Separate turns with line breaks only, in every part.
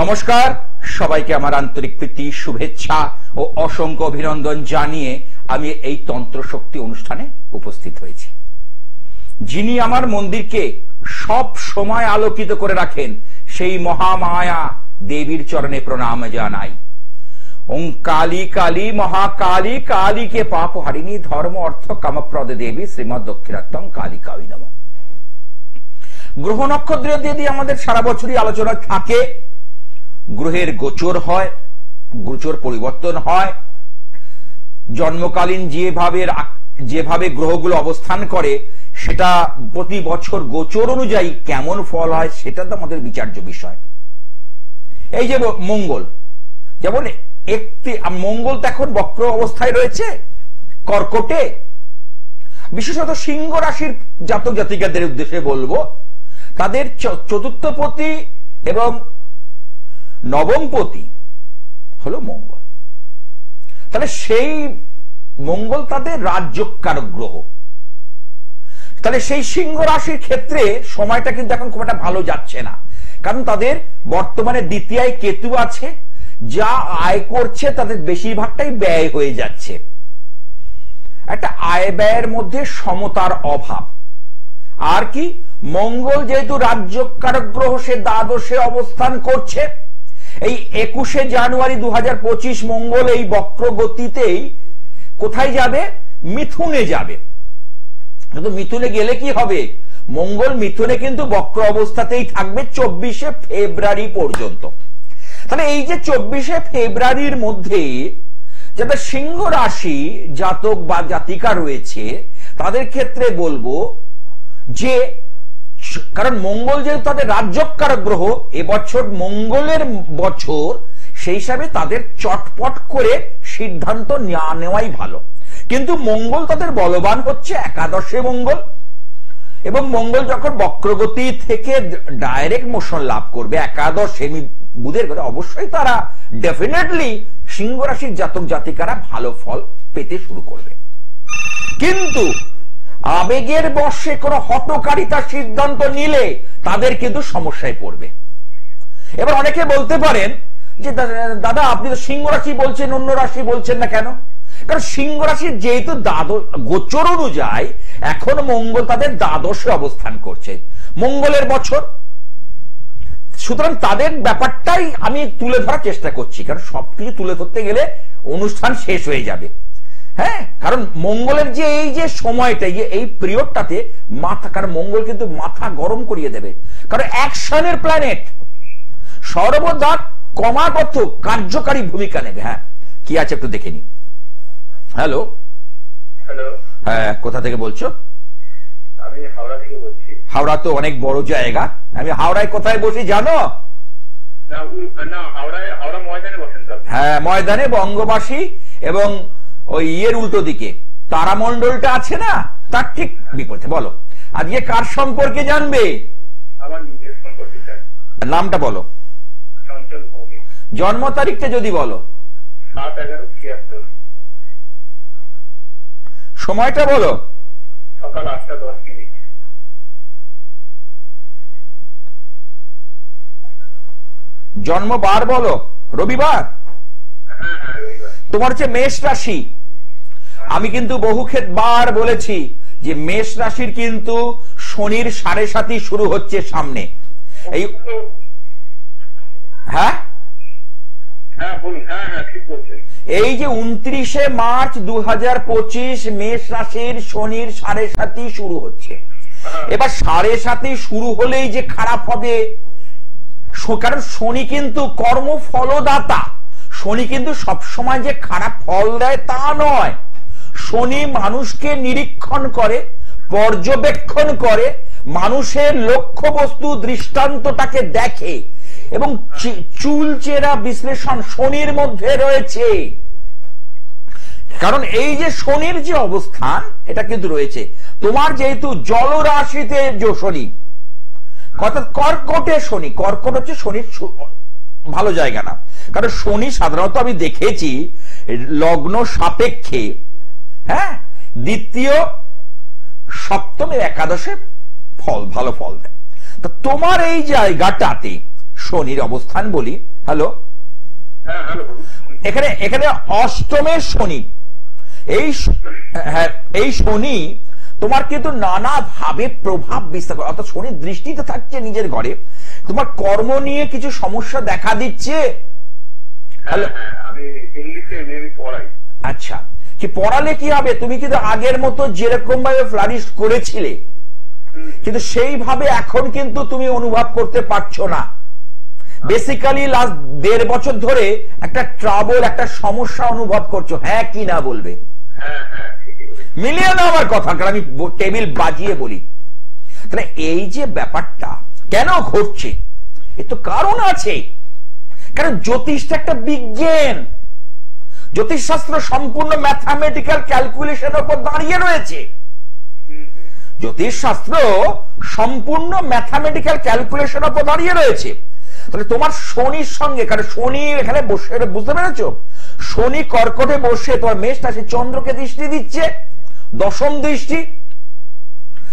নমস্কার, সবাইকে আমার আন্তরিক প্রীতি, শুভেচ্ছা ও অসংখ্য অভিনন্দন জানিয়ে আমি এই তন্ত্র শক্তি অনুষ্ঠানে উপস্থিত হয়েছি। যিনি আমার মন্দিরকে সব সময় আলোকিত করে রাখেন সেই মহামায়া দেবীর চরণে প্রণাম জানাই। ওং কালী কালী মহাকালী কালীকে পাপ হারিণী ধর্ম অর্থ কামপ্রদ দেবী শ্রীমদ দক্ষিণাত্তম কালিকাই নমঃ। গ্রহ নক্ষত্র দিয়ে আমাদের সারা বছরই আলোচনা থাকে। গ্রহের গোচর হয়, গোচর পরিবর্তন হয়, জন্মকালীন যেভাবে গ্রহগুলো অবস্থান করে সেটা প্রতি বছর গোচর অনুযায়ী কেমন ফল হয় সেটা তো আমাদের বিচার্য বিষয়। এই যে মঙ্গল, যেমন মঙ্গল তো এখন বক্র অবস্থায় রয়েছে কর্কটে। বিশেষত সিংহ রাশির জাতক জাতিকাদের উদ্দেশ্যে বলবো, তাদের চতুর্থপতি এবং নবমপতি হলো মঙ্গল। তাহলে সেই মঙ্গল তাদের রাজ্যকারক গ্রহ। তাহলে সেই সিংহ রাশির ক্ষেত্রে সময়টা কিন্তু এখন খুব একটা ভালো যাচ্ছে না, কারণ তাদের বর্তমানে দ্বিতীয়ায় কেতু আছে, যা আয় করছে তাদের বেশিরভাগটাই ব্যয় হয়ে যাচ্ছে। একটা আয় ব্যয়ের মধ্যে সমতার অভাব। আর কি, মঙ্গল যেহেতু রাজ্যকারক গ্রহ, সে দ্বাদশে অবস্থান করছে। এই 21শে জানুয়ারি 2025 মঙ্গল এই বক্র গতিতেই কোথায় যাবে? মিথুনে যাবে। কিন্তু মিথুনে গেলে কি হবে? মঙ্গল মিথুনে কিন্তু বক্র অবস্থাতেই থাকবে 24শে ফেব্রুয়ারি পর্যন্ত। তাহলে এই যে 24শে ফেব্রুয়ারির মধ্যে যারা সিংহ রাশি জাতক বা জাতিকা রয়েছে তাদের ক্ষেত্রে বলবো যে, কারণ মঙ্গল যেহেতু তাদের রাজ্যকারক গ্রহ, এবছর মঙ্গলের বছর, সেই হিসাবে তাদের চটপট করে সিদ্ধান্ত নেওয়াই ভালো। কিন্তু মঙ্গল তাদের বলবান হচ্ছে একাদশে মঙ্গল, এবং মঙ্গল যখন বক্রগতি থেকে ডাইরেক্ট মোশন লাভ করবে একাদশ বুধের কথা, অবশ্যই তারা ডেফিনেটলি সিংহ রাশির জাতক জাতিকারা ভালো ফল পেতে শুরু করবে। কিন্তু আবেগের বশে কোন হঠকারিতার সিদ্ধান্ত নিলে তাদের কিন্তু সমস্যায় পড়বে। এবার অনেকে বলতে পারেন যে দাদা আপনি তো সিংহ রাশি বলছেন, অন্য রাশি বলছেন না কেন? কারণ সিংহ রাশির যেহেতু গোচর অনুযায়ী এখন মঙ্গল তাদের দ্বাদশে অবস্থান করছে, মঙ্গলের বছর, সুতরাং তাদের ব্যাপারটাই আমি তুলে ধরার চেষ্টা করছি, কারণ সবকিছু তুলে ধরতে গেলে অনুষ্ঠান শেষ হয়ে যাবে। হ্যাঁ, কারণ মঙ্গলের যে এই যে সময়টা, এই পিরিয়ডটাতে মাথা, কারণ মঙ্গল কিন্তু মাথা গরম করিয়ে দেবে, কারণ অ্যাকশনের প্ল্যানেট, সর্বদা ক্রমাগত কার্যকারী ভূমিকা নেবে। হ্যাঁ, কি আছে একটু দেখে নি। হ্যালো
হ্যালো,
হ্যাঁ, কোথা থেকে বলছো?
আমি হাওড়া থেকে বলছি।
হাওড়া তো অনেক বড় জায়গা। আমি হাওড়ায় কোথায় বসি জানো?
না, হাওড়া ময়দানে বসেন তো?
হ্যাঁ, ময়দানে, বঙ্গবাসী, এবং ওই উল্টো দিকে তারামণ্ডলটা আছে না, তার ঠিক বিপরীতে। বলো আজকে কার সম্পর্কে জানবে?
আমার নিজের সম্পর্কে স্যার।
নামটা বলো।
চঞ্চল ভৌমিক।
জন্ম তারিখটা যদি বলো।
7/11/76।
সময়টা বলো।
সকাল 8:10।
জন্মবার বলো। রবিবার?
হ্যাঁ, রবিবার।
তোমার হচ্ছে মেষ রাশি। আমি কিন্তু বহুবার বলেছি যে মেষ রাশির কিন্তু শনির 7.5 শুরু হচ্ছে সামনে। এই হ্যাঁ
বলুন। হ্যাঁ, ঠিক বলছেন।
এই যে 29শে মার্চ 2025 মেষ রাশির শনির 7.5 শুরু হচ্ছে। এবার 7.5 শুরু হলেই যে খারাপ হবে, কারণ শনি কিন্তু কর্ম ফলদাতা। শনি কিন্তু সবসময় যে খারাপ ফল দেয় তা নয়। শনি মানুষকে নিরীক্ষণ করে, পর্যবেক্ষণ করে, মানুষের লক্ষ্য বস্তু দৃষ্টান্তটাকে দেখে, এবং চুলচেরা বিশ্লেষণ শনির মধ্যে রয়েছে। কারণ এই যে শনির যে অবস্থান, এটা কিন্তু রয়েছে তোমার যেহেতু জলরাশিতে শনি, অর্থাৎ কর্কটে শনি। কর্কট হচ্ছে শনির ভালো জায়গা না, কারণ শনি সাধারণত আমি দেখেছি লগ্ন সাপেক্ষে, হ্যাঁ, দ্বিতীয়, সপ্তম, একাদশে ভালো ফল দেয়। তো তোমার এই জায়গাটাতে শনির অবস্থান বলি। হ্যালো,
হ্যাঁ হ্যালো বলুন।
এখানে এখানে অষ্টমের শনি, এই শনি তোমার কিন্তু নানা ভাবে প্রভাব বিস্তার করে, অর্থাৎ শনির দৃষ্টিতে থাকছে নিজের ঘরে, তোমার কর্ম নিয়ে কিছু সমস্যা দেখা দিচ্ছে।
হ্যাঁ হ্যাঁ, আমি ইংলিশে এমএ পড়াই।
আচ্ছা, কি পড়ালে কি হবে, তুমি কিন্তু আগের মতো যেরকম ভাবে ফ্লারিশ করেছিলে কিন্তু সেইভাবে এখন কিন্তু তুমি অনুভব করতে পারছো না। বেসিক্যালি লাস্ট 1.5 বছর ধরে একটা ট্রাবল, একটা সমস্যা অনুভব করছো, হ্যাঁ কি না বলবে?
হ্যাঁ হ্যাঁ ঠিকই বলেছেন।
মিলিয়ে না আমার কথা, কারণ আমি টেবিল বাজিয়ে বলি। তাহলে এই যে ব্যাপারটা কেন ঘটছে, এর তো কারণ আছে। কারণ জ্যোতিষটা একটা বিজ্ঞান, জ্যোতিষশাস্ত্র সম্পূর্ণ ম্যাথামেটিক্যাল ক্যালকুলেশনের উপর দাঁড়িয়ে রয়েছে। জ্যোতিষশাস্ত্র সম্পূর্ণ ম্যাথামেটিক্যাল ক্যালকুলেশনের উপর দাঁড়িয়ে রয়েছে। তাহলে তোমার শনির সঙ্গে, কারণ শনি এখানে বসে, বুঝতে পেরেছো, শনি কর্কটে বসে তোমার মেষ রাশি চন্দ্রকে দৃষ্টি দিচ্ছে, দশম দৃষ্টি।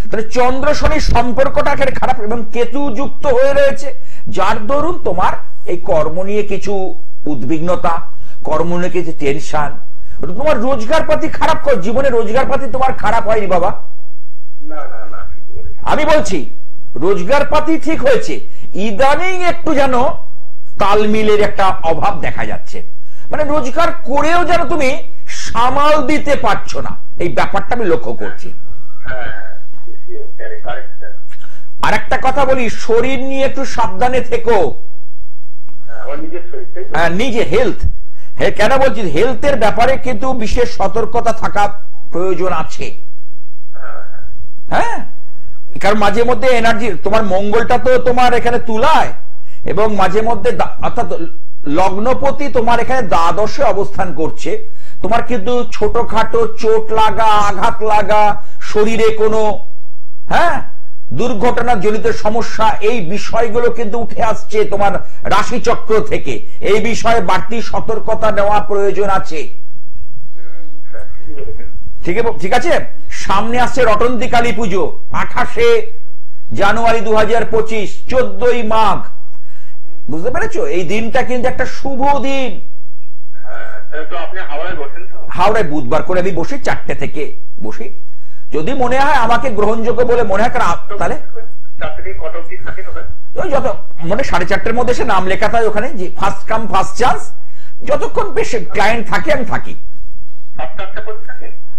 তাহলে চন্দ্র শনির সম্পর্কটা এখানে খারাপ, এবং কেতু যুক্ত হয়ে রয়েছে, যার দরুন তোমার এই কর্ম নিয়ে কিছু উদ্বিগ্নতা, কর্ম নিয়ে কিছু টেনশন, তোমার রোজগার পাতি খারাপ কর, জীবনে রোজগার পাতি তোমার খারাপ হয়নি বাবা।
না না না, ঠিকই বলেছেন।
আমি বলছি রোজগার পাতি ঠিক হয়েছে, ইদানিং একটু যেন তালমিলের একটা অভাব দেখা যাচ্ছে, মানে রোজগার করেও যেন তুমি সামাল দিতে পারছো না, এই ব্যাপারটা আমি লক্ষ্য করছি।
হ্যাঁ কারেক্ট স্যার।
আর একটা কথা বলি, শরীর নিয়ে একটু সাবধানে থেকো।
আমার নিজের শরীরটাই।
নিজে হেলথ, কেন বলছি, হেলথের ব্যাপারে কিন্তু বিশেষ সতর্কতা থাকা প্রয়োজন আছে। হ্যাঁ, কারণ মাঝে মধ্যে এনার্জি, তোমার মঙ্গলটা তো তোমার এখানে তুলায়, এবং মাঝে মধ্যে অর্থাৎ লগ্নপতি তোমার এখানে দ্বাদশে অবস্থান করছে, তোমার কিন্তু ছোটখাটো চোট লাগা, আঘাত লাগা, শরীরে কোনো দুর্ঘটনা জনিত সমস্যা, এই বিষয়গুলো কিন্তু উঠে আসছে তোমার রাশিচক্র থেকে। এই বিষয়ে বাড়তি সতর্কতা নেওয়া প্রয়োজন আছে। ঠিক আছে, সামনে আসছে রটন্তী কালী পুজো, 28শে জানুয়ারি 2025, 14ই মাঘ, বুঝতে পেরেছো? এই দিনটা কিন্তু একটা শুভ দিন।
তো আপনি হাওড়ায় বসেন তো?
হাওড়ায় বুধবার করে আমি বসি, 4টে থেকে বসি, যদি মনে হয় আমাকে গ্রহণযোগ্য বলে মনে হয়, তাহলে যত মানে 4:30-র মধ্যে এসে নাম লেখা থাকে ওখানে, যে ফার্স্ট কাম ফার্স্ট চান্স, যতক্ষণ বেশি ক্লায়েন্ট থাকে আমি থাকি।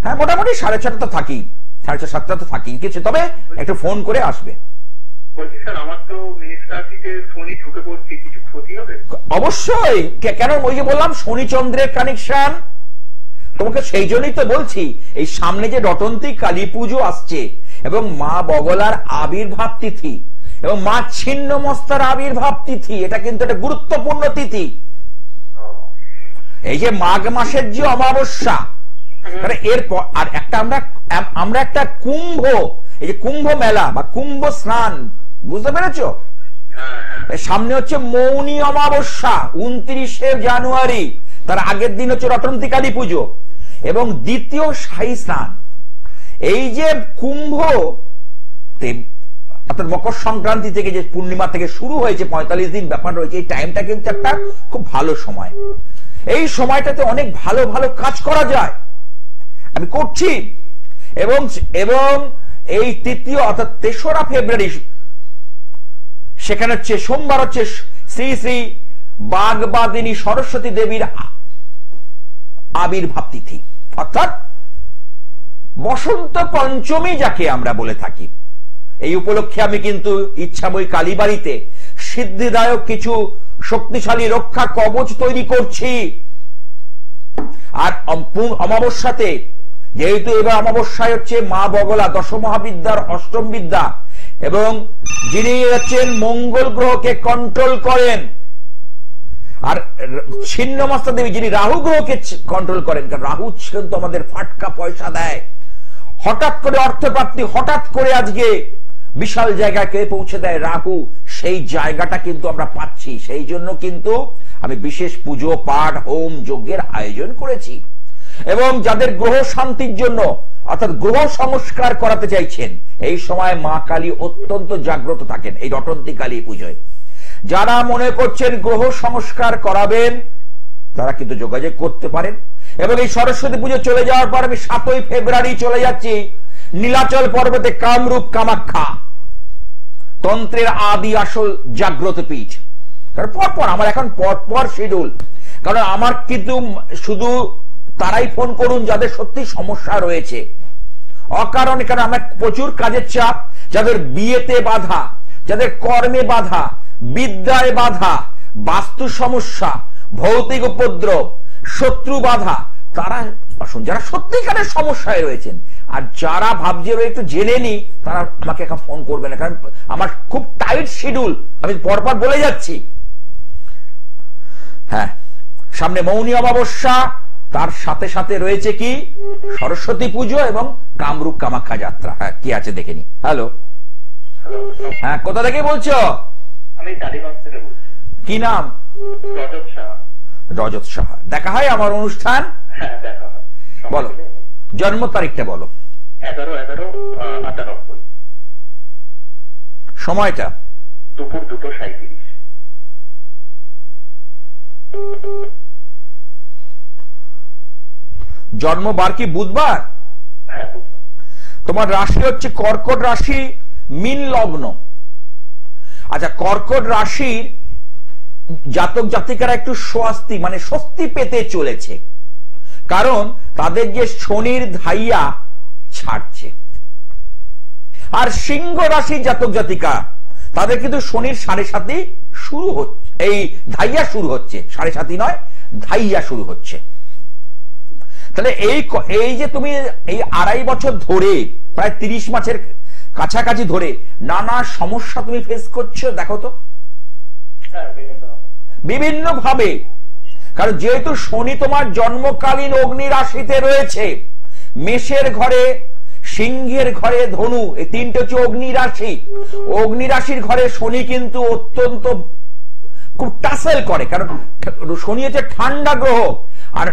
হ্যাঁ, মোটামুটি 6:30 তো থাকি, 6:30-7টা তো থাকি কিছু, তবে একটু ফোন করে আসবে। অবশ্যই, কেন ওই যে বললাম শনি চন্দ্রের কানেকশন, তোমাকে সেই জন্যই তো বলছি, এই সামনে যে রটন্তী কালী পুজো আসছে, এবং মা বগলার আবির্ভাব তিথি, এবং মা ছিন্নমস্তার আবির্ভাব তিথি, এটা কিন্তু একটা গুরুত্বপূর্ণ তিথি। এই যে মাঘ মাসের যে অমাবস্যা, এরপর আর একটা আমরা একটা কুম্ভ, এই যে কুম্ভ মেলা বা কুম্ভ স্নান, বুঝতে পেরেছো? সামনে হচ্ছে মৌনী অমাবস্যা 29শে জানুয়ারি, তার আগের দিন হচ্ছে রটন্তী কালী পুজো, এবং দ্বিতীয় শাহী স্নান। এই যে কুম্ভ অর্থাৎ মকর সংক্রান্তি থেকে যে পূর্ণিমা থেকে শুরু হয়েছে, 45 দিন ব্যাপার রয়েছে, এই টাইমটা কিন্তু একটা খুব ভালো সময়। এই সময়টাতে অনেক ভালো ভালো কাজ করা যায়, আমি করছি। এবং এই তৃতীয় অর্থাৎ 3রা ফেব্রুয়ারি, সেখানে হচ্ছে সোমবার, হচ্ছে শ্রী শ্রী বাগবাদিনী সরস্বতী দেবীর আবির্ভাব তিথি, অর্থাৎ বসন্ত পঞ্চমী যাকে আমরা বলে থাকি। এই উপলক্ষে আমি কিন্তু ইচ্ছাময়ী কালীবাড়িতে সিদ্ধিদায়ক কিছু শক্তিশালী রক্ষা কবচ তৈরি করছি। আর অমাবস্যাতে, যেহেতু এবার অমাবস্যায় হচ্ছে মা বগলা দশমহাবিদ্যার অষ্টম বিদ্যা, এবং যিনি হচ্ছেন মঙ্গল গ্রহকে কন্ট্রোল করেন, আর ছিন্নমস্তা দেবী যিনি রাহু গ্রহকে কন্ট্রোল করেন, কারণ রাহু কিন্তু আমাদের ফাটকা পয়সা দেয়, হঠাৎ করে অর্থপ্রাপ্তি, হঠাৎ করে আজকে বিশাল জায়গায় কে পৌঁছে দেয় রাহু, সেই জায়গাটা কিন্তু আমরা পাচ্ছি। সেই জন্য কিন্তু আমি বিশেষ পুজো পাঠ হোম যজ্ঞের আয়োজন করেছি, এবং যাদের গ্রহ শান্তির জন্য অর্থাৎ গ্রহ সংস্কার করাতে চাইছেন, এই সময় মা কালী অত্যন্ত জাগ্রত থাকেন এই রটন্তী কালী পুজোয়। যারা মনে করছেন গ্রহ সংস্কার করাবেন তারা কিন্তু যোগাযোগ করতে পারেন। এবং এই সরস্বতী পুজো চলে যাওয়ার পর আমি 7ই ফেব্রুয়ারি চলে যাচ্ছি নীলাচল পর্বতে কামরূপ কামাখ্যা, তন্ত্রের আদি আসল জাগ্রত পীঠ। কারণ পরপর আমার এখন পরপর শিডিউল, কারণ আমার কিন্তু শুধু তারাই ফোন করুন যাদের সত্যি সমস্যা রয়েছে অকারণে, কারণ আমার প্রচুর কাজের চাপ, যাদের বিয়েতে বাধা, যাদের কর্মে বাধা, বিদ্যায় বাধা, বাস্তু সমস্যা, ভৌতিক উপদ্রব, শত্রু বাধা, তারা আসুন যারা সত্যিকারের সমস্যায় রয়েছেন। আর যারা ভাবছে একটু জেনে নি তারা আমাকে এখন ফোন করবে না, কারণ আমার খুব টাইট শিডিউল, আমি পরপর বলে যাচ্ছি। হ্যাঁ, সামনে মৌনী অমাবস্যা, তার সাথে সাথে রয়েছে কি সরস্বতী পুজো এবং কামরূপ কামাখ্যা যাত্রা। হ্যাঁ, কি আছে দেখে নি। হ্যালো, হ্যাঁ, কোথা থেকে বলছো?
আমি টালিগঞ্জ থেকে বলছি।
কি নাম?
রজত সাহা।
রজত সাহা। দেখা হয় আমার অনুষ্ঠান?
হ্যাঁ, দেখা হয়।
বলো, জন্ম তারিখটা বলো।
11/11/98।
সময়টা?
দুপুর 2:37।
জন্মবার কি বুধবার?
হ্যাঁ, বুধবার।
তোমার রাশি হচ্ছে কর্কট রাশি, মীন লগ্ন। আচ্ছা, কর্কট রাশির জাতক জাতিকারা একটু স্বস্তি মানে স্বস্তি পেতে চলেছে, কারণ তাদের যে শনির ধাইয়া ছাড়ছে। আর সিংহ রাশির জাতক জাতিকা তাদের কিন্তু শনির 7.5 শুরু হচ্ছে, এই ধাইয়া শুরু হচ্ছে, 7.5 নয়, ধাইয়া শুরু হচ্ছে। তাহলে এই যে তুমি এই 2.5 বছর ধরে, প্রায় 30 মাসের কাছাকাছি ধরে নানা সমস্যা তুমি ফেস করছো, দেখো তো বিভিন্ন ভাবে। কারণ যেহেতু শনি তোমার জন্মকালীন অগ্নি রাশিতে রয়েছে, মেষের ঘরে, সিংহের ঘরে ধনু, এই তিনটে হচ্ছে অগ্নি রাশি। অগ্নি রাশির ঘরে শনি কিন্তু অত্যন্ত খুব টাসেল করে, কারণ শনি হচ্ছে ঠান্ডা গ্রহ। আর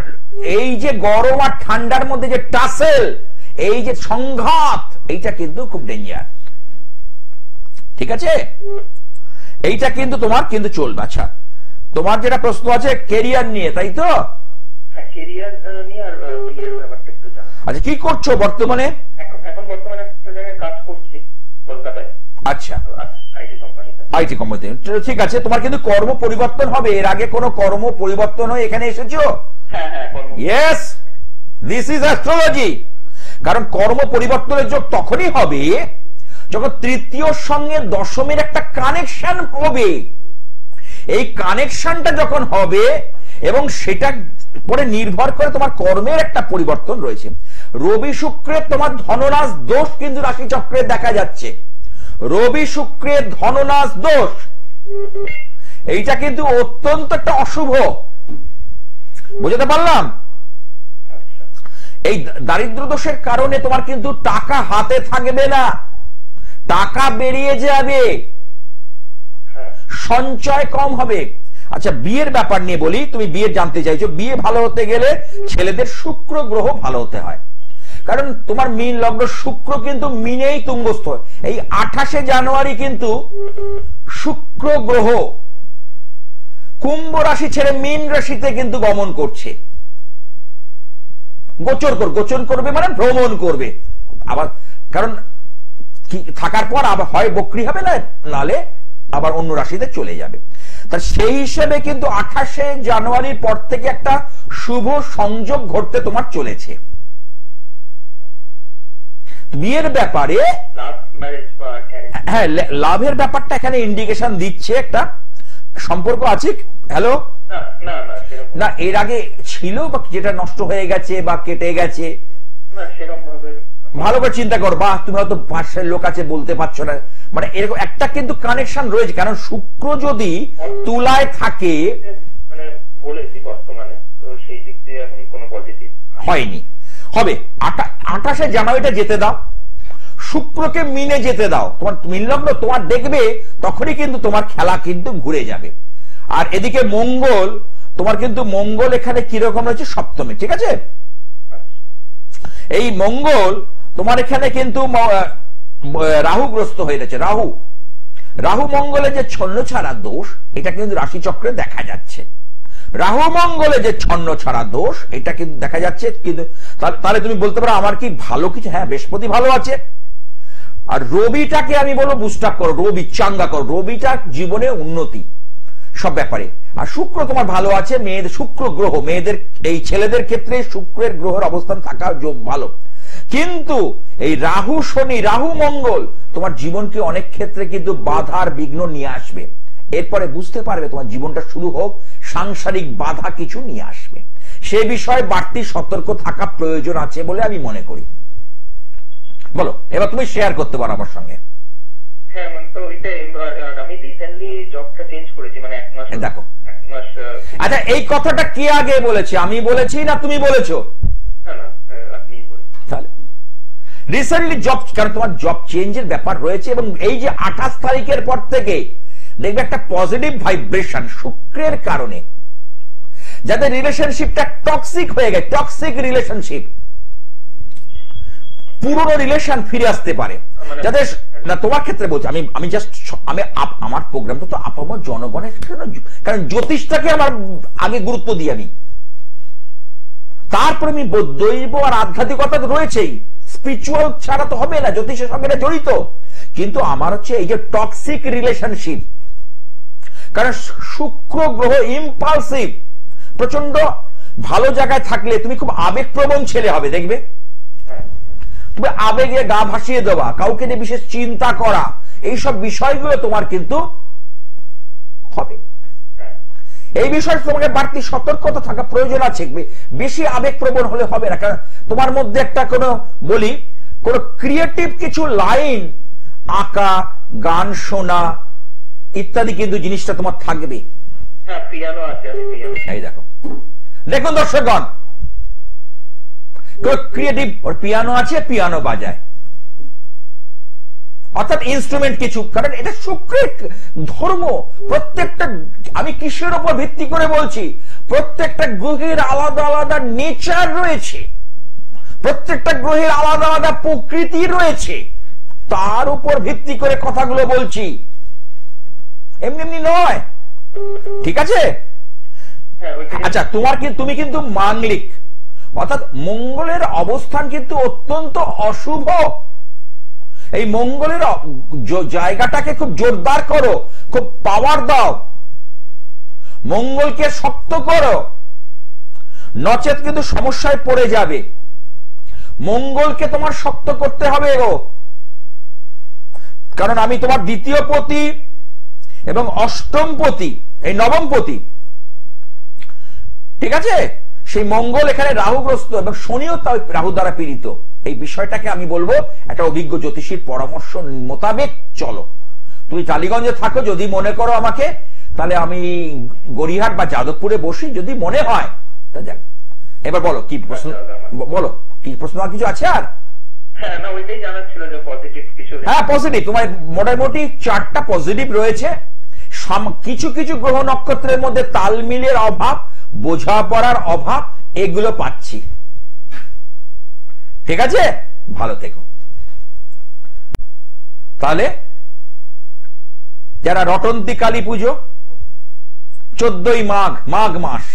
এই যে গরম আর ঠান্ডার মধ্যে যে টাসেল, এই যে সংঘাত, এইটা কিন্তু খুব ডেঞ্জার। ঠিক আছে, এইটা কিন্তু তোমার কিন্তু চলবে। আচ্ছা, তোমার যেটা প্রশ্ন আছে কেরিয়ার নিয়ে, তাই তো?
কেরিয়ার নিয়ে আর বিয়ের ব্যাপারটা একটু জানা।
আচ্ছা, কি করছো বর্তমানে?
এখন বর্তমানে একটা জায়গায় কাজ করছি কলকাতায়।
আচ্ছা,
আইটি কোম্পানিতে।
আইটি কোম্পানিতে, ঠিক আছে। তোমার কিন্তু কর্ম পরিবর্তন হবে। এর আগে কোনো কর্ম পরিবর্তন হয়ে এখানে এসেছো?
হ্যাঁ, হ্যাঁ।
Yes, this is astrology. কারণ কর্ম পরিবর্তনের যোগ তখনই হবে যখন তৃতীয় সঙ্গে দশমের একটা কানেকশন হবে। এই কানেকশনটা যখন হবে এবং সেটা পরে নির্ভর করে তোমার কর্মের একটা পরিবর্তন রয়েছে। রবি শুক্রের তোমার ধনরাজ দোষ কিন্তু রাশি চক্রে দেখা যাচ্ছে। রবি শুক্রের ধনরাজ দোষ, এইটা কিন্তু অত্যন্ত একটা অশুভ। বুঝতে পারলাম? এই দারিদ্র দোষের কারণে তোমার কিন্তু টাকা হাতে থাকবে না, টাকা বেরিয়ে যাবে, সঞ্চয় কম হবে। আচ্ছা, বিয়ের ব্যাপার নিয়ে বলি, তুমি বিয়ে জানতে চাইছো। বিয়ে ভালো হতে গেলে ছেলেদের শুক্র গ্রহ ভালো হতে হয়, কারণ তোমার মীন লগ্ন, শুক্র কিন্তু মীনেই তুঙ্গস্থ। এই 28শে জানুয়ারি কিন্তু শুক্র গ্রহ কুম্ভ রাশি ছেড়ে মীন রাশিতে কিন্তু গমন করছে, গোচর করবে মানে ভ্রমণ করবে আবার। কারণ থাকার পর আবার হয় বক্রি হবে, না নালে আবার অন্য রাশিতে চলে যাবে। তার সেই হিসেবে কিন্তু 28শে জানুয়ারির পর থেকে একটা শুভ সংযোগ ঘটতে তোমার চলেছে। বিয়ের ব্যাপারে হ্যাঁ, লাভের ব্যাপারটা এখানে ইন্ডিকেশন দিচ্ছে, একটা সম্পর্ক আছে। হ্যালো, না এর আগে ছিল বা যেটা নষ্ট হয়ে গেছে বা কেটে গেছে? ভালো করে চিন্তা করো, বা তুমি হয়তো পাশের লোক আছে বলতে পারছো না, মানে এরকম একটা কিন্তু কানেকশন রয়েছে। কারণ শুক্র যদি তুলায় থাকে, হয়নি, হবে 28শে জানুয়ারিটা যেতে দাও, শুক্রকে মিনে যেতে দাও, তোমার মীন লগ্ন তোমার দেখবে, তখনই কিন্তু তোমার খেলা কিন্তু ঘুরে যাবে। আর এদিকে মঙ্গল, তোমার কিন্তু মঙ্গল এখানে কিরকম রয়েছে? সপ্তমে, ঠিক আছে? এই মঙ্গল তোমার এখানে কিন্তু রাহুগ্রস্ত হয়ে গেছে। রাহু মঙ্গলে যে ছন্ন ছাড়া দোষ, এটা কিন্তু রাশিচক্রে দেখা যাচ্ছে। রাহু মঙ্গলে যে ছন্ন ছাড়া দোষ, এটা কিন্তু দেখা যাচ্ছে। কিন্তু তাহলে তুমি বলতে পারো আমার কি ভালো কিছু? হ্যাঁ, বৃহস্পতি ভালো আছে, আর রবিটাকে আমি বলবো বুস্ট আপ করো, রবি চাঙ্গা করো, রবিটা জীবনে উন্নতি সব ব্যাপারে। আর শুক্র তোমার ভালো আছে, মেয়েদের শুক্র গ্রহ, মেয়েদের এই ছেলেদের ক্ষেত্রে শুক্রের গ্রহের অবস্থান থাকা যোগ ভালো। কিন্তু এই রাহু শনি, রাহু মঙ্গল তোমার জীবনকে অনেক ক্ষেত্রে কিন্তু বাধার বিঘ্ন নিয়ে আসবে। এরপরে বুঝতে পারবে তোমার জীবনটা শুরু হোক, সাংসারিক বাধা কিছু নিয়ে আসবে। সে বিষয়ে বাড়তি সতর্ক থাকা প্রয়োজন আছে বলে আমি মনে করি। বলো, এবার তুমি শেয়ার করতে পারো আমার সঙ্গে।
হ্যাঁ, মানে তো আমি রিসেন্টলি জবটা চেঞ্জ করেছি, মানে 1 মাস।
দেখো,
1 মাস।
আচ্ছা, এই কথাটা কে আগে বলেছে, আমি বলেছি না তুমি বলেছো?
না না, আপনি বলেছেন।
তাহলে রিসেন্টলি জব, কারণ তোমার জব চেঞ্জের ব্যাপার রয়েছে, এবং এই যে 28 তারিখের পর থেকে দেখবে একটা পজিটিভ ভাইব্রেশন শুক্রের কারণে, যাদের রিলেশনশিপটা টক্সিক হয়ে গেছে, টক্সিক রিলেশনশিপ, পুরনো রিলেশন ফিরে আসতে পারে। যাদের, না তোমার ক্ষেত্রে বলছি, আমি জাস্ট আমার প্রোগ্রামটা তো আপামর জনগণের, কারণ জ্যোতিষটাকে আমার আগে গুরুত্ব দিই আমি, তারপরে আমি দৈব আর আধ্যাত্মিকতা রয়েছেই, স্পিরিচুয়াল ছাড়া তো হবে না, জ্যোতিষের সঙ্গে জড়িত। কিন্তু আমার হচ্ছে এই যে টক্সিক রিলেশনশিপ, কারণ শুক্র গ্রহ ইম্পালসিভ, প্রচন্ড ভালো জায়গায় থাকলে তুমি খুব আবেগপ্রবণ ছেলে হবে, দেখবে তুমি আবেগে গা ভাসিয়ে দেওয়া, কাউকে নিয়ে বিশেষ চিন্তা করা, এইসব বিষয়গুলো তোমার কিন্তু হবে। এই বিষয়ে তোমাকে বাড়তি সতর্কতা থাকা প্রয়োজন আছে। বেশি আবেগপ্রবণ হলে হবে না, কারণ তোমার মধ্যে একটা কোনো বলি কোন ক্রিয়েটিভ কিছু লাইন, আঁকা, গান শোনা ইত্যাদি কিন্তু জিনিসটা তোমার থাকবে।
হ্যাঁ, পিয়ানো আছে,
এই দেখো, দেখুন দর্শকগণ, ক্রিয়েটিভ ওর পিয়ানো আছে, পিয়ানো বাজায়, অর্থাৎ ইনস্ট্রুমেন্ট কিছু, কারণ এটা শুক্রের ধর্ম। প্রত্যেকটা, আমি কিসের উপর ভিত্তি করে বলছি, প্রত্যেকটা গ্রহের আলাদা আলাদা নেচার রয়েছে, প্রত্যেকটা গ্রহের আলাদা আলাদা প্রকৃতি রয়েছে, তার উপর ভিত্তি করে কথাগুলো বলছি, এমনি এমনি নয়। ঠিক আছে? আচ্ছা, তুমি কিন্তু মাঙ্গলিক, অর্থাৎ মঙ্গলের অবস্থান কিন্তু অত্যন্ত অশুভ। এই মঙ্গলের জায়গাটাকে খুব জোরদার করো, খুব পাওয়ার দাও, মঙ্গলকে শক্ত করো, নচেত কিন্তু সমস্যায় পড়ে যাবে। মঙ্গলকে তোমার শক্ত করতে হবে গো, কারণ আমি তোমার দ্বিতীয় পতি এবং অষ্টম পতি, এই নবম পতি, ঠিক আছে? সেই মঙ্গল এখানে রাহুগ্রস্ত এবং শনিও রাহু দ্বারা পীড়িত। এই বিষয়টাকে আমি বলবো একটা অভিজ্ঞ জ্যোতিষীর পরামর্শ মোতাবেক চলো। তুমি টালিগঞ্জে থাকো, যদি মনে করো আমাকে, তাহলে আমি গড়িহাট বা যাদবপুরে বসি, যদি মনে হয় তা যাক। এবার বলো কি প্রশ্ন, বলো কি প্রশ্ন, আর কিছু আছে? আর হ্যাঁ, পজিটিভ, তোমার মোটামুটি 4টা পজিটিভ রয়েছে। কিছু কিছু গ্রহ নক্ষত্রের মধ্যে তালমিলের অভাব, বোঝাপড়ার অভাব, এগুলো পাচ্ছি। ঠিক আছে, ভালো থেকো। তাহলে যারা রটন্তী কালী পুজো, 14ই মাঘ মাস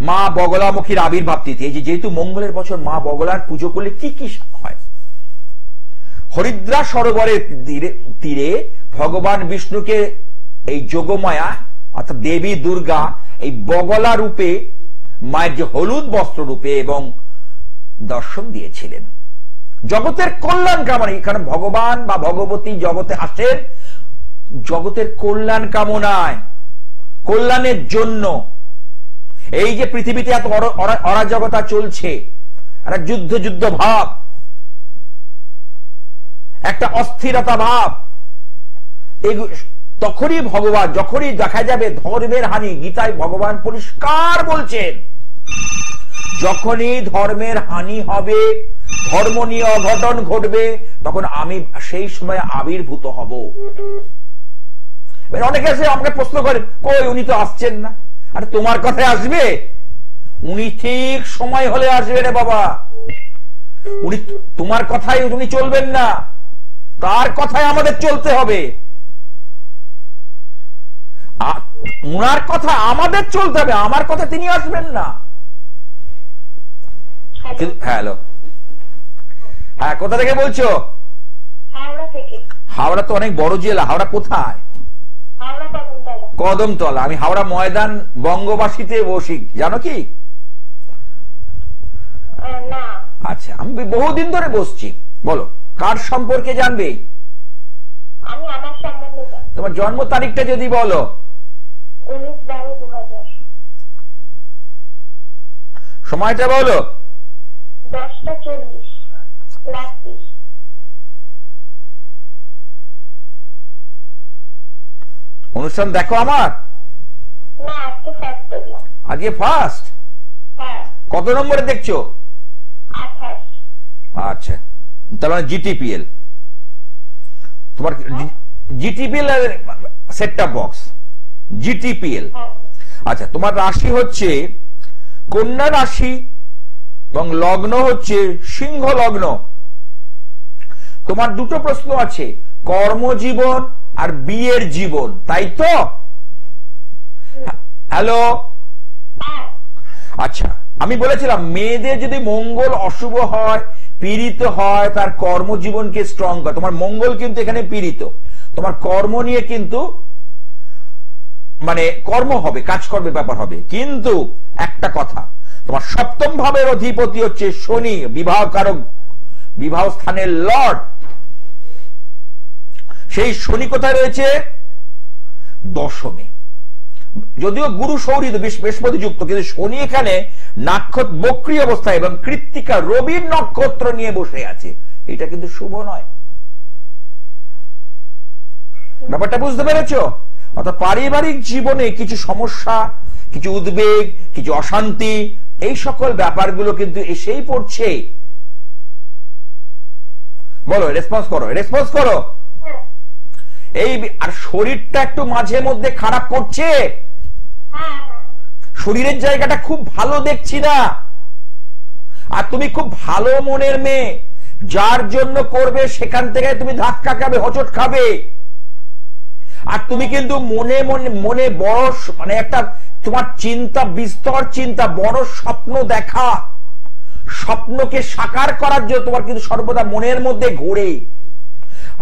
মা বগলামুখীর আবির্ভাব তিথি, এই যেহেতু মঙ্গলের বছর, মা বগলার পুজো করলে কি কি হয়? হরিদ্রা সরোবরের তীরে ভগবান বিষ্ণুকে এই যোগমায়া অর্থাৎ দেবী দুর্গা এই বগলা রূপে, মায়ের যে হলুদ বস্ত্র রূপে এবং দর্শন দিয়েছিলেন। জগতের কল্যাণ কামনা, এখানে ভগবান বা ভগবতী জগতে আসেন জগতের কল্যাণ কামনায়, কল্যাণের জন্য। এই যে পৃথিবীতে এত অরাজকতা চলছে, একটা যুদ্ধ ভাব, একটা অস্থিরতা ভাব, তখনই ভগবান, যখনই দেখা যাবে ধর্মের হানি, গীতায় ভগবান পরিষ্কার বলছেন, যখনই ধর্মের হানি হবে, ধর্ম নিয়ে অঘটন ঘটবে, তখন আমি সেই সময় আবির্ভূত হব। অনেকে এসে আমাকে প্রশ্ন করেন, কই উনি তো আসছেন না। আরে তোমার কথায় আসবে, উনি ঠিক সময় হলে আসবে রে বাবা, উনি তোমার কথায় উনি চলবেন না, তার কথায় আমাদের চলতে হবে, উনার কথা আমাদের চলতে হবে, আমার কথা তিনি আসবেন না। হ্যালো, হ্যাঁ, কোথা থেকে বলছো?
হাওড়া থেকে।
হাওড়া তো অনেক বড় জেলা, হাওড়া কোথায়?
হাওড়া কদমতলা।
কদমতলা। আমি হাওড়া ময়দান বঙ্গবাসীতে বসি, জানো কি?
না।
আচ্ছা, আমি বহুদিন ধরে বসছি। বলো, কার সম্পর্কে জানবে?
আমি আমার সম্বন্ধে জানি।
তোমার জন্ম তারিখটা যদি বলো।
19/12/2000।
সময়টা বলো।
10:40 রাত্রি।
অনুষ্ঠান দেখো আমার?
না, আজকে ফার্স্ট দেখলাম।
আজকে ফার্স্ট?
হ্যাঁ।
কত নম্বরে দেখছো?
28।
আচ্ছা, তার মানে জিটিপিএল, তোমার জিটিপিএল সেটটা বক্স, জিটিপিএল। আচ্ছা, তোমার রাশি হচ্ছে কন্যা রাশি এবং লগ্ন হচ্ছে সিংহ লগ্ন। তোমার দুটো প্রশ্ন আছে, কর্মজীবন আর বিয়ের জীবন, তাই তো? হ্যালো, আচ্ছা, আমি বলেছিলাম মেয়েদের যদি মঙ্গল অশুভ হয়, পীড়িত হয়, তার কর্মজীবনকে স্ট্রং করে। তোমার মঙ্গল কিন্তু এখানে পীড়িত, তোমার কর্ম নিয়ে কিন্তু মানে কর্ম হবে, কাজকর্মের ব্যাপার হবে। কিন্তু একটা কথা, তোমার সপ্তম ভাবের অধিপতি হচ্ছে শনি, বিবাহ কারক, বিবাহ স্থানের লর্ড। সেই শনি কোথায় রয়েছে? দশমে। যদিও গুরু সৌরিত বৃহস্পতি যুক্ত, কিন্তু শনি এখানে নক্ষত্র বক্রী অবস্থায় এবং কৃত্তিকা রবির নক্ষত্র নিয়ে বসে আছে। এটা কিন্তু শুভ নয়। ব্যাপারটা বুঝতে পেরেছো? অর্থাৎ পারিবারিক জীবনে কিছু সমস্যা, কিছু উদ্বেগ, কিছু অশান্তি, এই সকল ব্যাপারগুলো কিন্তু এসেই পড়ছে। বলো, রেসপন্স করো, রেসপন্স করো। এই আর শরীরটা একটু মাঝে মধ্যে খারাপ করছে, শরীরের জায়গাটা খুব ভালো দেখছি না। আর তুমি খুব ভালো মনের মেয়ে, যার জন্য করবে সেখান থেকে তুমি ধাক্কা খাবে, হোঁচট খাবে। আর তুমি কিন্তু মনে মনে মনে বড় মানে একটা তোমার চিন্তা, বিস্তর চিন্তা, বড় স্বপ্ন দেখা, স্বপ্নকে সাকার করার জন্য তোমার কিন্তু সর্বদা মনের মধ্যে ঘোরে।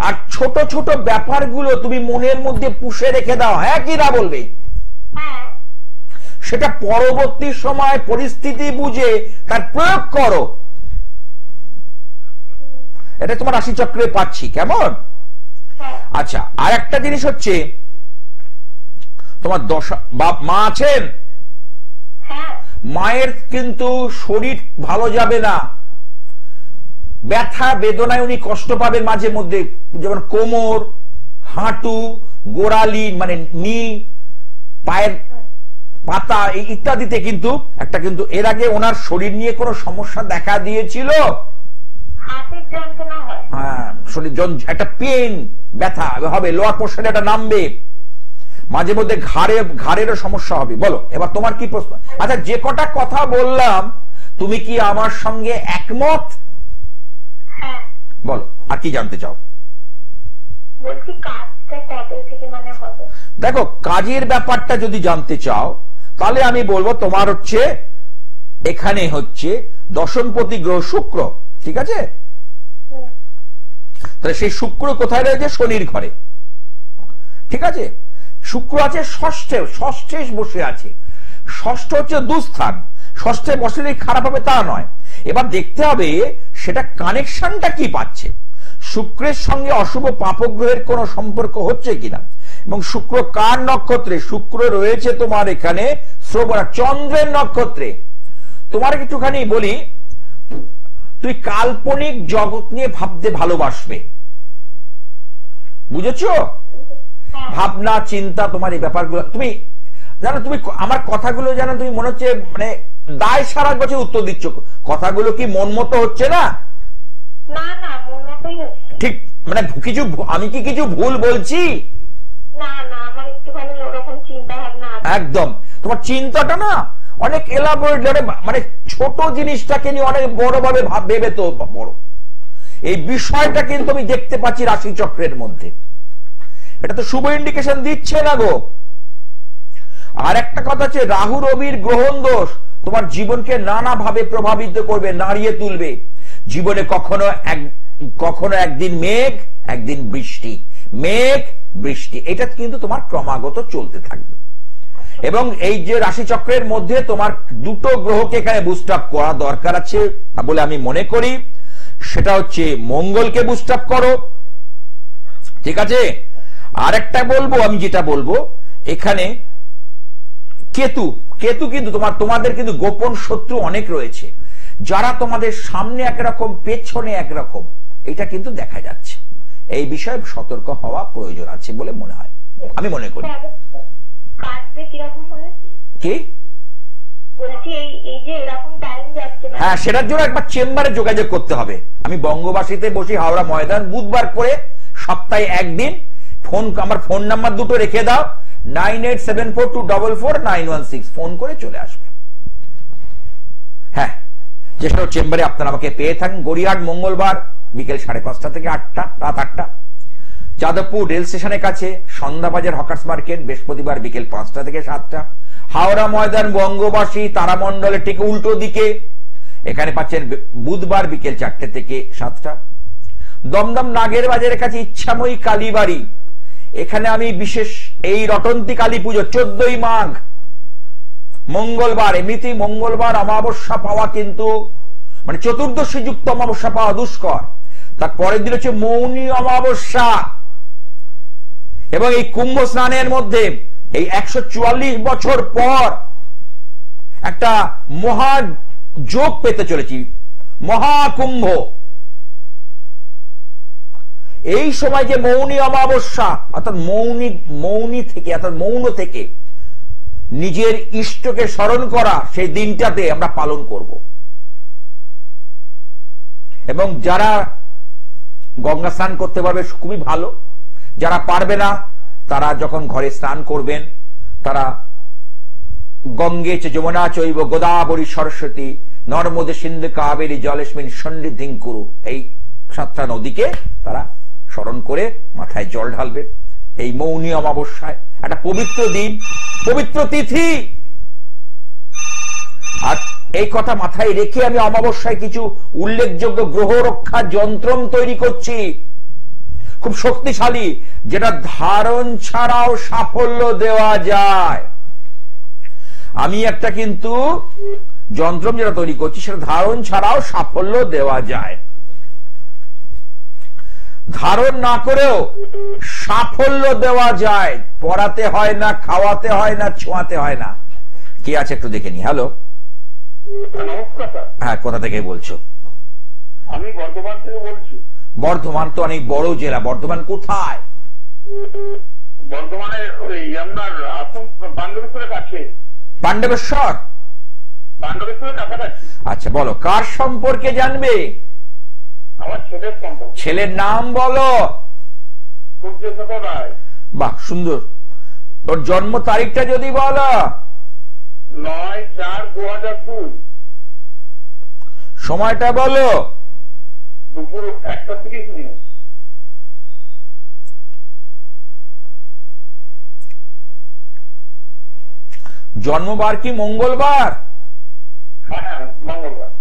আর ছোট ছোট ব্যাপারগুলো তুমি মনের মধ্যে পুষে রেখে দাও। হ্যাঁ কি না বলবে? সেটা পরবর্তী সময় পরিস্থিতি বুঝে তার প্রয়োগ করো। এটা তোমার রাশিচক্রে পাচ্ছি, কেমন? আচ্ছা, আর একটা জিনিস হচ্ছে, তোমার দশা মা আছেন, মায়ের কিন্তু শরীর ভালো যাবে না, ব্যথা বেদনায় উনি কষ্ট পাবেন মাঝে মধ্যে, যেমন কোমর, হাঁটু, গোড়ালি মানে নি, পায়ের পাতা ইত্যাদিতে কিন্তু একটা কিন্তু এর আগে ওনার শরীর নিয়ে কোনো সমস্যা দেখা দিয়েছিল।
হাতের যন্ত্রণা হয়,
হ্যাঁ, শরীর একটা পেন, ব্যথা হবে, লোয়ার পোর্শনে একটা নামবে, মাঝে মধ্যে ঘাড়েরও সমস্যা হবে। বলো, এবার তোমার কি প্রশ্ন? আচ্ছা, যে কটা কথা বললাম তুমি কি আমার সঙ্গে একমত? বলো, আর কি জানতে চাও?
বলছি কাজটা কবে থেকে মানে হবে?
দেখো, কাজের ব্যাপারটা যদি জানতে চাও তাহলে আমি বলবো তোমার হচ্ছে এখানে হচ্ছে দশমপতি গ্রহ শুক্র, ঠিক আছে? তাহলে সেই শুক্র কোথায় রয়েছে? শনির ঘরে, ঠিক আছে? শুক্র আছে ষষ্ঠে, ষষ্ঠে বসে আছে। ষষ্ঠ হচ্ছে দুস্থান, ষষ্ঠে বসলে খারাপ হবে তা নয়। এবার দেখতে হবে সেটা কানেকশনটা কি পাচ্ছে, শুক্রের সঙ্গে অশুভ পাপগ্রহের কোন সম্পর্ক হচ্ছে কিনা। এবং শুক্র কার নক্ষত্রে? শুক্র রয়েছে তোমার এখানে শ্রবণা, চন্দ্রের নক্ষত্রে। তোমার একটুখানি বলি, তুই কাল্পনিক জগৎ নিয়ে ভাবতে ভালোবাসবে, বুঝেছো? ভাবনা চিন্তা, তোমার এই ব্যাপারগুলো তুমি জানো, তুমি আমার কথাগুলো জানো, তুমি মনে হচ্ছে মানে দায় সারা বছর উত্তর দিচ্ছ। কথাগুলো কি মন মতো হচ্ছে না?
না না, মন মতোই হচ্ছে। ঠিক
মানে কিছু আমি কি কিছু ভুল বলছি?
না না, আমার একটুখানি ওরকম চিন্তা ভাবনা আছে।
একদম, তোমার চিন্তাটা না অনেক এলাবোরেট, মানে ছোট জিনিসটাকে নিয়ে অনেক বড় ভাবে ভেবে তো বড়। এই বিষয়টা কিন্তু আমি দেখতে পাচ্ছি রাশি চক্রের মধ্যে। এটা তো শুভ ইন্ডিকেশন দিচ্ছে না গো। আর একটা কথা হচ্ছে, রাহু রবির গ্রহণ দোষ তোমার জীবনকে নানাভাবে প্রভাবিত করবে, নাড়িয়ে তুলবে। জীবনে কখনো একদিন মেঘ, একদিন বৃষ্টি, মেঘ বৃষ্টি, এটা কিন্তু তোমার ক্রমাগত চলতে থাকবে। এবং এই যে রাশিচক্রের মধ্যে তোমার দুটো গ্রহকে এখানে বুস্ট আপ করা দরকার আছে বলে আমি মনে করি। সেটা হচ্ছে মঙ্গলকে বুস্ট আপ করো, ঠিক আছে। আর একটা বলবো, আমি যেটা বলবো এখানে কেতু কিন্তু তোমাদের কিন্তু গোপন শত্রু অনেক রয়েছে, যারা তোমাদের সামনে একরকম পেছনে একরকম, এটা কিন্তু দেখা যাচ্ছে। এই বিষয়ে সতর্ক হওয়া প্রয়োজন আছে বলে মনে হয়, আমি মনে করি। কি হ্যাঁ, সেটার জন্য একবার চেম্বারে যোগাযোগ করতে হবে। আমি বঙ্গবাসীতে বসি হাওড়া ময়দান, বুধবার করে সপ্তাহে একদিন। আমার ফোন নাম্বার দুটো রেখে দাও, 9874244916, ফোন করে চলে আসবে। হ্যাঁ, যেসব চেম্বারে আপনারা আমাকে পেয়ে থাকেন, গড়িয়াহাট মঙ্গলবার বিকেল 5:30 থেকে 8টা, রাত 8টা। যাদবপুর রেল স্টেশনের কাছে সন্ধ্যাবাজার হকার্স মার্কেট বৃহস্পতিবার বিকেল 5টা থেকে 7টা। হাওড়া ময়দান বঙ্গবাসী তারামণ্ডলের ঠিক উল্টো দিকে, এখানে পাচ্ছেন বুধবার বিকেল 4টে থেকে 7টা। দমদম নাগের বাজারের কাছে ইচ্ছাময়ী কালীবাড়ি, এখানে আমি বিশেষ এই রটন্তী কালী পুজো 14ই মাঘ মঙ্গলবার, এমনিতেই মঙ্গলবার অমাবস্যা পাওয়া কিন্তু মানে চতুর্দশী যুক্ত অমাবস্যা পাওয়া দুষ্কর। তার পরের দিন হচ্ছে মৌনী অমাবস্যা। এবং এই কুম্ভ স্নানের মধ্যে এই 144 বছর পর একটা মহাযোগ পেতে চলেছি, মহাকুম্ভ। এই সময় যে মৌনী অমাবস্যা, অর্থাৎ মৌনী থেকে, অর্থাৎ মৌন থেকে নিজের ইষ্টকে স্মরণ করা, সেই দিনটাতে আমরা পালন করব। এবং যারা গঙ্গা স্নান করতে পারবে খুবই ভালো, যারা পারবে না তারা যখন ঘরে স্নান করবেন, তারা গঙ্গে চ যমুনা চৈব গোদাবরী সরস্বতী নর্মদে সিন্ধু কাবেরী জলেস্মিন সন্নিধিং কুরু, এই 7টা নদীকে তারা স্মরণ করে মাথায় জল ঢালবে এই মৌনী অমাবস্যায়। একটা পবিত্র দিন, পবিত্র তিথি। আর এই কথা মাথায় রেখে আমি অমাবস্যায় কিছু উল্লেখযোগ্য গ্রহ রক্ষা যন্ত্রম তৈরি করছি, খুব শক্তিশালী, যেটা ধারণ ছাড়াও সাফল্য দেওয়া যায়। আমি একটা কিন্তু যন্ত্রম যেটা তৈরি করছি, সেটা ধারণ ছাড়াও সাফল্য দেওয়া যায়। ধারণ না করেও সাফল্য দেওয়া যায়, পড়াতে হয় না, খাওয়াতে হয় না, ছোঁয়াতে হয় না। কি আছে একটু দেখে নি। হ্যালো, হ্যাঁ, কোথা থেকে বলছো?
আমি বর্ধমান থেকে বলছি।
বর্ধমান তো অনেক বড় জেলা। বর্ধমান কোথায়?
বর্ধমানে ওই আপনার পাণ্ডবেশ্বরের কাছে।
পাণ্ডবেশ্বর?
পাণ্ডবেশ্বরের কাছাকাছি।
আচ্ছা, বলো কার সম্পর্কে জানবে?
আমার ছেলের সম্পর্কে।
ছেলের নাম বলো।
সূর্যশেখর রায়।
বাহ, সুন্দর। তোর জন্ম তারিখটা যদি বলো।
9/4/2002।
সময়টা বলো।
দুপুর 1:30।
জন্মবার কি মঙ্গলবার?
হ্যাঁ, মঙ্গলবার।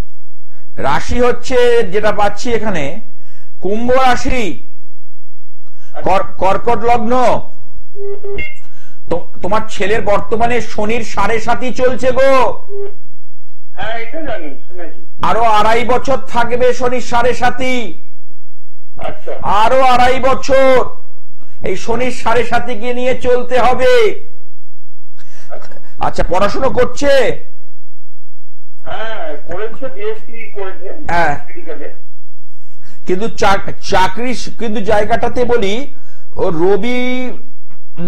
রাশি হচ্ছে যেটা পাচ্ছি এখানে কুম্ভ রাশি, কর্কট লগ্ন। তোমার ছেলের বর্তমানে শনির 7.5 চলছে গো।
হ্যাঁ, এটা জানি, শুনেছি।
আরো 2.5 বছর থাকবে শনির 7.5।
আচ্ছা,
আরো 2.5 বছর এই শনির 7.5 কে নিয়ে চলতে হবে। আচ্ছা, পড়াশোনা করছে?
হ্যাঁ, করেছে, বিএসসি করেছে।
হ্যাঁ, কিন্তু চাকরি কিন্তু জায়গাটাতে বলি, ও রবি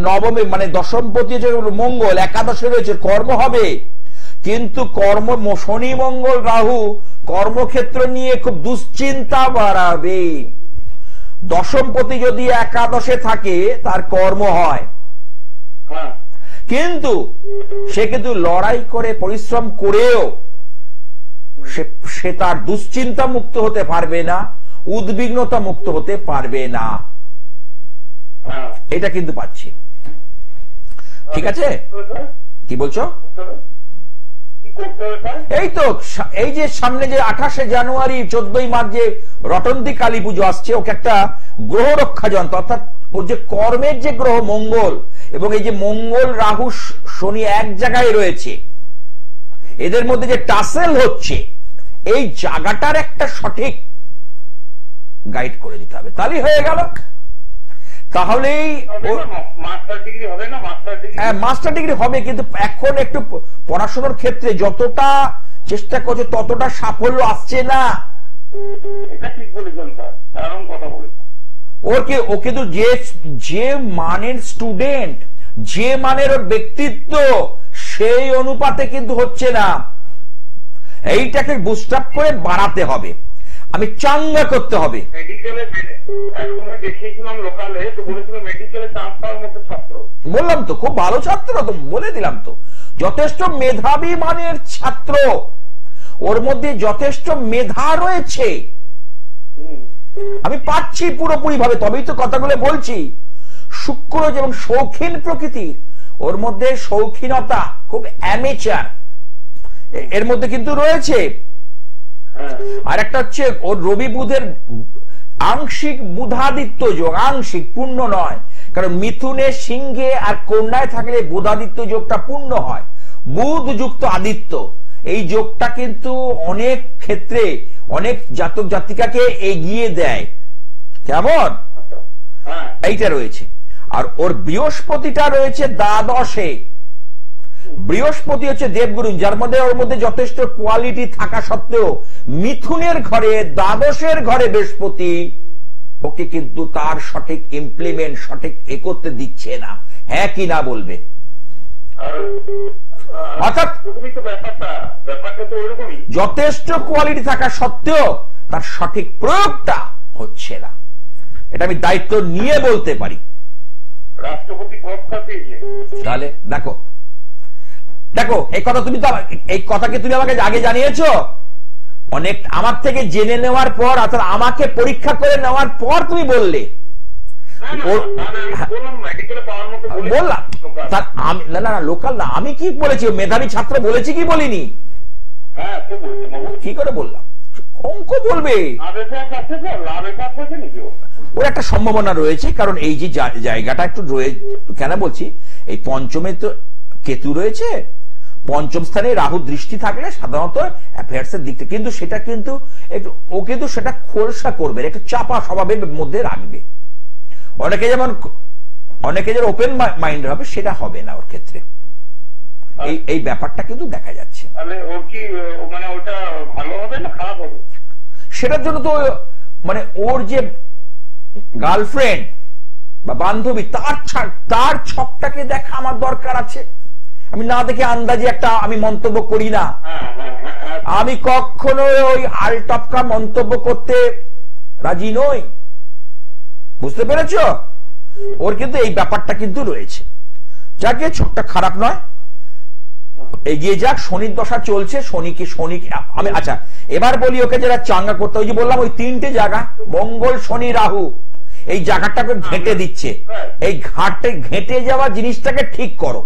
নবমে মানে দশমপতি মঙ্গল একাদশে রয়েছে, কর্ম হবে। কিন্তু কর্ম শনি মঙ্গল রাহু কর্মক্ষেত্র নিয়ে খুব দুশ্চিন্তা বাড়াবে। দশমপতি যদি একাদশে থাকে তার কর্ম হয়, কিন্তু সে কিন্তু লড়াই করে পরিশ্রম করেও সে তার দুশ্চিন্তা মুক্ত হতে পারবে না। উদ্বিগ্নতা মুক্ত হতে পারবে না,
হ্যাঁ
এটা কিন্তু পাচ্ছি। ঠিক আছে, কি বলছো?
কি করতে হবে স্যার?
এই তো এই যে সামনে যে 28শে জানুয়ারি 14ই মার্চ যে রটন্তী কালী পুজো আসছে, ওকে একটা গ্রহ রক্ষা যন্ত্র, অর্থাৎ ওর যে কর্মের যে গ্রহ মঙ্গল, এবং এই যে মঙ্গল রাহু শনি এক জায়গায় রয়েছে, এদের মধ্যে যে টাসেল হচ্ছে, এই জায়গাটার একটা সঠিক গাইড করে দিতে হবে, তাহলেই হয়ে গেল। তাহলেই
মাস্টার ডিগ্রি হবে না? মাস্টার ডিগ্রি,
হ্যাঁ মাস্টার ডিগ্রি হবে, কিন্তু এখন একটু পড়াশোনার ক্ষেত্রে যতটা চেষ্টা করছে ততটা সাফল্য আসছে না।
এটা ঠিক বলেছেন স্যার, দারুণ কথা বলেছেন।
ও কিন্তু যে মানের স্টুডেন্ট, যে মানের ওর ব্যক্তিত্ব, সেই অনুপাতে কিন্তু হচ্ছে না। এইটাকে বুস্ট আপ করে বাড়াতে হবে, আমি চাঙ্গা করতে হবে।
মেডিকেলে একসময় দেখিয়েছিলাম লোকালে, তো বলেছিল মেডিকেলে চান্স পাওয়ার মতো ছাত্র।
বললাম তো খুব ভালো ছাত্র, তো বলে দিলাম তো, যথেষ্ট মেধাবী মানের ছাত্র, ওর মধ্যে যথেষ্ট মেধা রয়েছে, আমি পাচ্ছি পুরোপুরি ভাবে, তবেই তো কথাগুলো বলছি। শুক্র যেমন শৌখিন প্রকৃতির, ওর মধ্যে শৌখিনতা, খুব অ্যামেচার এর মধ্যে কিন্তু রয়েছে। আর একটা হচ্ছে ওর রবি বুধের আংশিক বুধাদিত্য যোগ, আংশিক, পূর্ণ নয়, কারণ মিথুনে, সিংহে আর কন্যায় থাকলে বুধাদিত্য যোগটা পূর্ণ হয়। বুধ যুক্ত আদিত্য, এই যোগটা কিন্তু অনেক ক্ষেত্রে অনেক জাতক জাতিকাকে এগিয়ে দেয়। কেমন? এইটা রয়েছে। আর ওর বৃহস্পতিটা রয়েছে দ্বাদশে। বৃহস্পতি হচ্ছে দেবগুরু, যার মধ্যে ওর মধ্যে যথেষ্ট কোয়ালিটি থাকা সত্ত্বেও মিথুনের ঘরে, দ্বাদশের ঘরে বৃহস্পতি ওকে কিন্তু তার সঠিক ইমপ্লিমেন্ট, সঠিক এ করতে দিচ্ছে না। হ্যাঁ কি না বলবে? অর্থাৎ
ব্যাপারটা তো ওইরকমই,
যথেষ্ট কোয়ালিটি থাকা সত্ত্বেও তার সঠিক প্রয়োগটা হচ্ছে না, এটা আমি দায়িত্ব নিয়ে বলতে পারি।
রাষ্ট্রপতি পদটা পেয়েছে।
তাহলে দেখো এই কথা তুমি তো, এই কথাকে তুমি আমাকে আগে জানিয়েছো, অনেক আমার থেকে জেনে নেওয়ার পর, অর্থাৎ আমাকে পরীক্ষা করে নেওয়ার পর তুমি বললে। বললাম না লোকাল না, আমি কি বলেছি? মেধাবী ছাত্র বলেছি কি বলিনি? কি করে বললাম? অঙ্ক বলবে, ওর একটা সম্ভাবনা রয়েছে, কারণ এই যে জায়গাটা একটু কেন বলছি, এই পঞ্চমে তো কেতু রয়েছে, পঞ্চম স্থানে রাহু দৃষ্টি থাকলে সাধারণত অ্যাফেয়ার্স এর দিকটা কিন্তু সেটা কিন্তু একটু, ও কিন্তু সেটা খোলসা করবে, একটু চাপা স্বভাবের মধ্যে রাখবে। অনেকে যেমন ওপেন মাইন্ড হবে, সেটা হবে না ওর ক্ষেত্রে। এই ব্যাপারটা কিন্তু দেখা যাচ্ছে। সেটার জন্য তো মানে ওর যে গার্লফ্রেন্ড বা বান্ধবী, তার ছকটাকে দেখা আমার দরকার আছে। আমি না দেখে আন্দাজে একটা আমি মন্তব্য করি না, আমি কখনো ওই আলটপকা মন্তব্য করতে রাজি নই, বুঝতে পেরেছ? ওর কিন্তু এই ব্যাপারটা কিন্তু রয়েছে। যাকে ছকটা খারাপ নয়, এগিয়ে যাক। শনির দশা চলছে, শনিকে আমি আচ্ছা এবার বলি ওকে যারা চাঙ্গা করতে, ওই যে বললাম ওই তিনটে জায়গা, মঙ্গল শনি রাহু, এই জায়গাটাকে ঘেঁটে দিচ্ছে, এই ঘেঁটে যাওয়া জিনিসটাকে ঠিক করো।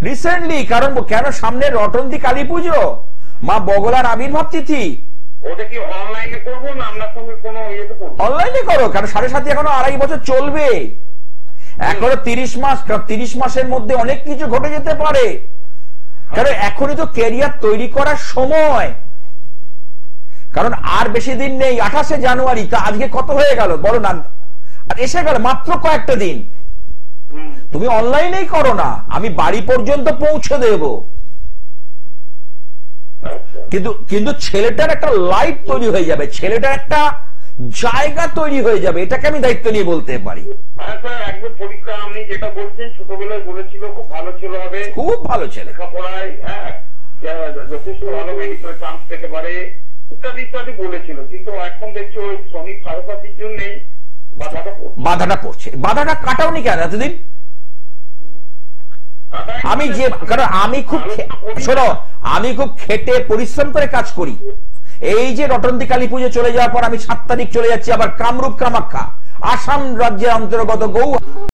রিসেন্টলি, কারণ কেন সামনে রটন্তী কালী পুজো, মা বগলার আবির্ভাব তিথি, অনলাইনে করো, কারণ 7.5 এখনো 2.5 বছর চলবে, এখনো 30 মাস, 30 মাসের মধ্যে অনেক কিছু ঘটে যেতে পারে। কারণ এখনই তো ক্যারিয়ার তৈরি করার সময়, কারণ আর বেশি দিন নেই। 28শে জানুয়ারি, তা আজকে কত হয়ে গেল বলো না, আর এসে গেল মাত্র কয়েকটা দিন। তুমি অনলাইনেই করো না, আমি বাড়ি পর্যন্ত পৌঁছে দেব, কিন্তু ছেলেটার একটা লাইফ তৈরি হয়ে যাবে, ছেলেটার একটা জায়গা তৈরি হয়ে যাবে, এটাকে আমি দায়িত্ব নিয়ে বলতে পারি।
একদম পরীক্ষা আপনি যেটা বলছেন, ছোটবেলায় বলেছিল খুব ভালো ছেলে হবে,
খুব ভালো ছেলে,
লেখাপড়ায় যথেষ্ট ভালো মেডিকেল চান্স পেতে পারে, ইত্যাদি ইত্যাদি বলেছিল। কিন্তু এখন দেখছি ওই শ্রমিক সারসাতির জন্যই
বাধাটা পড়ছে। বাধাটা কাটাওনি কেন এতদিন? আমি যে, কারণ আমি খুব, শোনো আমি খুব খেটে পরিশ্রম করে কাজ করি। এই যে রটন্তী কালী পুজো চলে যাওয়ার পর আমি 7 তারিখ চলে যাচ্ছি আবার কামরূপ কামাখ্যা, আসাম রাজ্যের অন্তর্গত গৌহাটি।